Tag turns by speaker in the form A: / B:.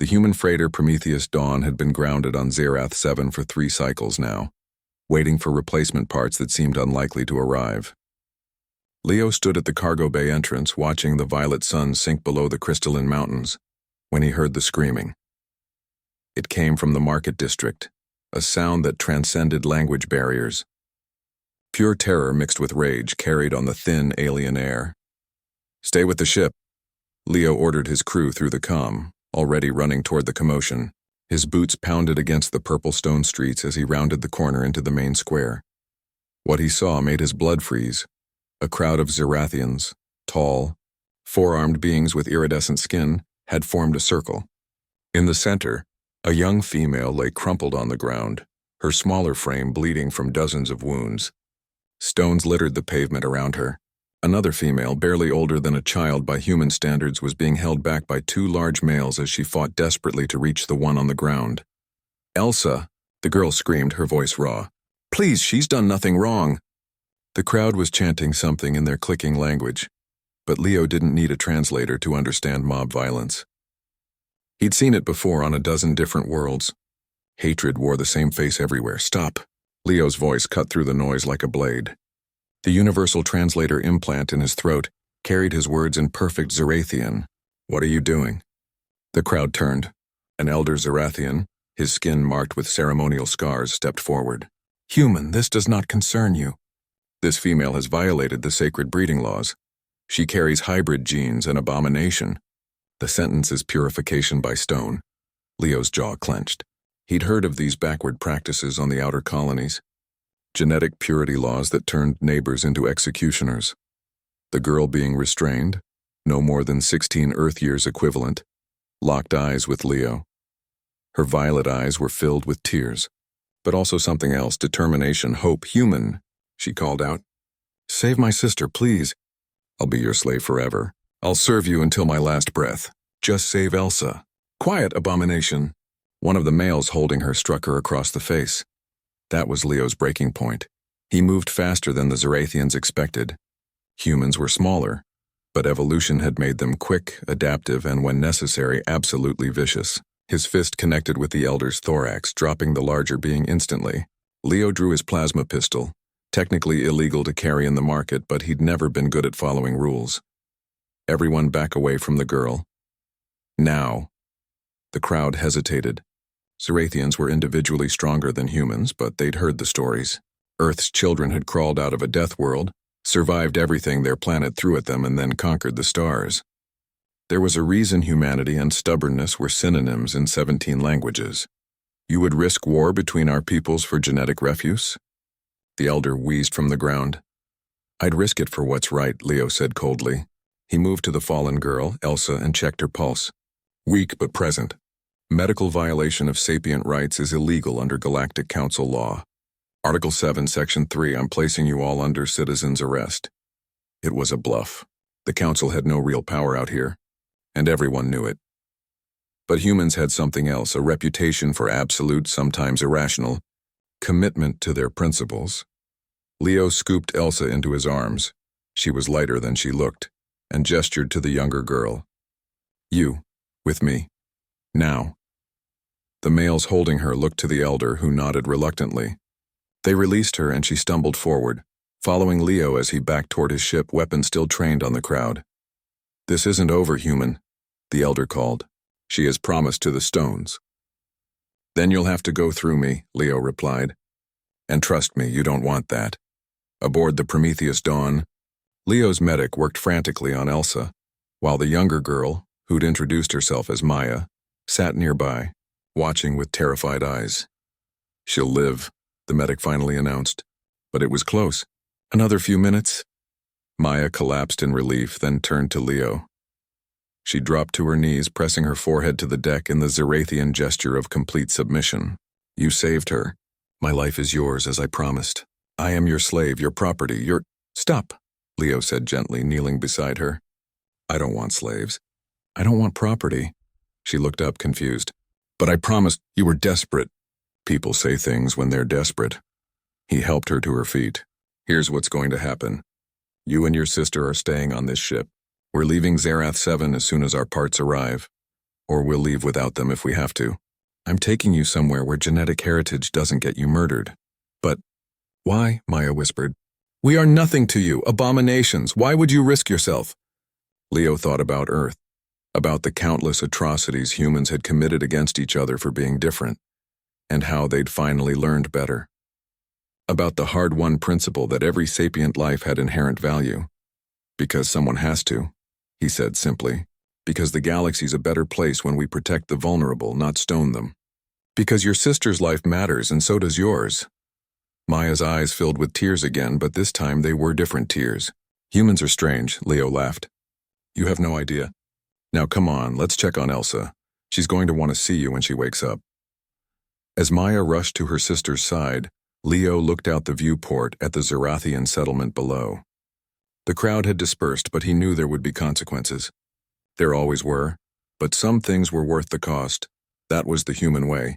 A: The human freighter Prometheus Dawn had been grounded on Zerath 7 for 3 cycles now, waiting for replacement parts that seemed unlikely to arrive. Leo stood at the cargo bay entrance watching the violet sun sink below the crystalline mountains when he heard the screaming. It came from the market district, a sound that transcended language barriers. Pure terror mixed with rage carried on the thin alien air. "Stay with the ship," Leo ordered his crew through the comm, already running toward the commotion. His boots pounded against the purple stone streets as he rounded the corner into the main square. What he saw made his blood freeze. A crowd of Zerathians, tall, four-armed beings with iridescent skin, had formed a circle. In the center, a young female lay crumpled on the ground, her smaller frame bleeding from dozens of wounds. Stones littered the pavement around her. Another female, barely older than a child by human standards, was being held back by 2 large males as she fought desperately to reach the one on the ground. "Elsa," the girl screamed, her voice raw. "Please, she's done nothing wrong." The crowd was chanting something in their clicking language, but Leo didn't need a translator to understand mob violence. He'd seen it before on a dozen different worlds. Hatred wore the same face everywhere. "Stop." Leo's voice cut through the noise like a blade. The universal translator implant in his throat carried his words in perfect Zerathian. "What are you doing?" The crowd turned. An elder Zerathian, his skin marked with ceremonial scars, stepped forward. "Human, this does not concern you. This female has violated the sacred breeding laws. She carries hybrid genes, an abomination." The sentence is purification by stone. Leo's jaw clenched. He'd heard of these backward practices on the outer colonies. Genetic purity laws that turned neighbors into executioners. The girl being restrained, no more than 16 Earth years equivalent, locked eyes with Leo. Her violet eyes were filled with tears, but also something else, determination, hope. "Human," she called out. "Save my sister, please." "I'll be your slave forever. I'll serve you until my last breath. Just save Elsa." "Quiet, abomination." One of the males holding her struck her across the face. That was Leo's breaking point. He moved faster than the Zerathians expected. Humans were smaller, but evolution had made them quick, adaptive, and when necessary, absolutely vicious. His fist connected with the elder's thorax, dropping the larger being instantly. Leo drew his plasma pistol, technically illegal to carry in the market, but he'd never been good at following rules. Everyone back away from the girl. Now. The crowd hesitated. Zerathians were individually stronger than humans, but they'd heard the stories. Earth's children had crawled out of a death world, survived everything their planet threw at them, and then conquered the stars. There was a reason humanity and stubbornness were synonyms in 17 languages. "You would risk war between our peoples for genetic refuse?" The elder wheezed from the ground. "I'd risk it for what's right," Leo said coldly. He moved to the fallen girl, Elsa, and checked her pulse. Weak but present. Medical violation of sapient rights is illegal under Galactic Council law. Article 7, Section 3, I'm placing you all under citizen's arrest. It was a bluff. The Council had no real power out here, and everyone knew it. But humans had something else, a reputation for absolute, sometimes irrational, commitment to their principles. Leo scooped Elsa into his arms. She was lighter than she looked, and gestured to the younger girl. "You, with me. Now." The males holding her looked to the elder, who nodded reluctantly. They released her and she stumbled forward, following Leo as he backed toward his ship, weapon still trained on the crowd. "This isn't over, human," the elder called. "She has promised to the stones." "Then you'll have to go through me," Leo replied. "And trust me, you don't want that." Aboard the Prometheus Dawn, Leo's medic worked frantically on Elsa, while the younger girl, who'd introduced herself as Maya, sat nearby, watching with terrified eyes. "She'll live," the medic finally announced. But it was close. "Another few minutes?" Maya collapsed in relief, then turned to Leo. She dropped to her knees, pressing her forehead to the deck in the Zerathian gesture of complete submission. "You saved her. My life is yours, as I promised. I am your slave, your property, your—" "Stop," Leo said gently, kneeling beside her. "I don't want slaves. I don't want property." She looked up, confused. "But I promised you were desperate." "People say things when they're desperate." He helped her to her feet. "Here's what's going to happen. You and your sister are staying on this ship. We're leaving Zerath 7 as soon as our parts arrive. or we'll leave without them if we have to. I'm taking you somewhere where genetic heritage doesn't get you murdered. But why? Maya whispered. We are nothing to you, abominations. Why would you risk yourself? Leo thought about Earth, about the countless atrocities humans had committed against each other for being different, and how they'd finally learned better. About the hard-won principle that every sapient life had inherent value. Because someone has to, he said simply. Because the galaxy's a better place when we protect the vulnerable, not stone them. Because your sister's life matters and so does yours. Maya's eyes filled with tears again, but this time they were different tears. Humans are strange, Leo laughed. You have no idea. Now come on, let's check on Elsa. She's going to want to see you when she wakes up. As Maya rushed to her sister's side, Leo looked out the viewport at the Zerathian settlement below. The crowd had dispersed, but he knew there would be consequences. There always were, but some things were worth the cost. That was the human way.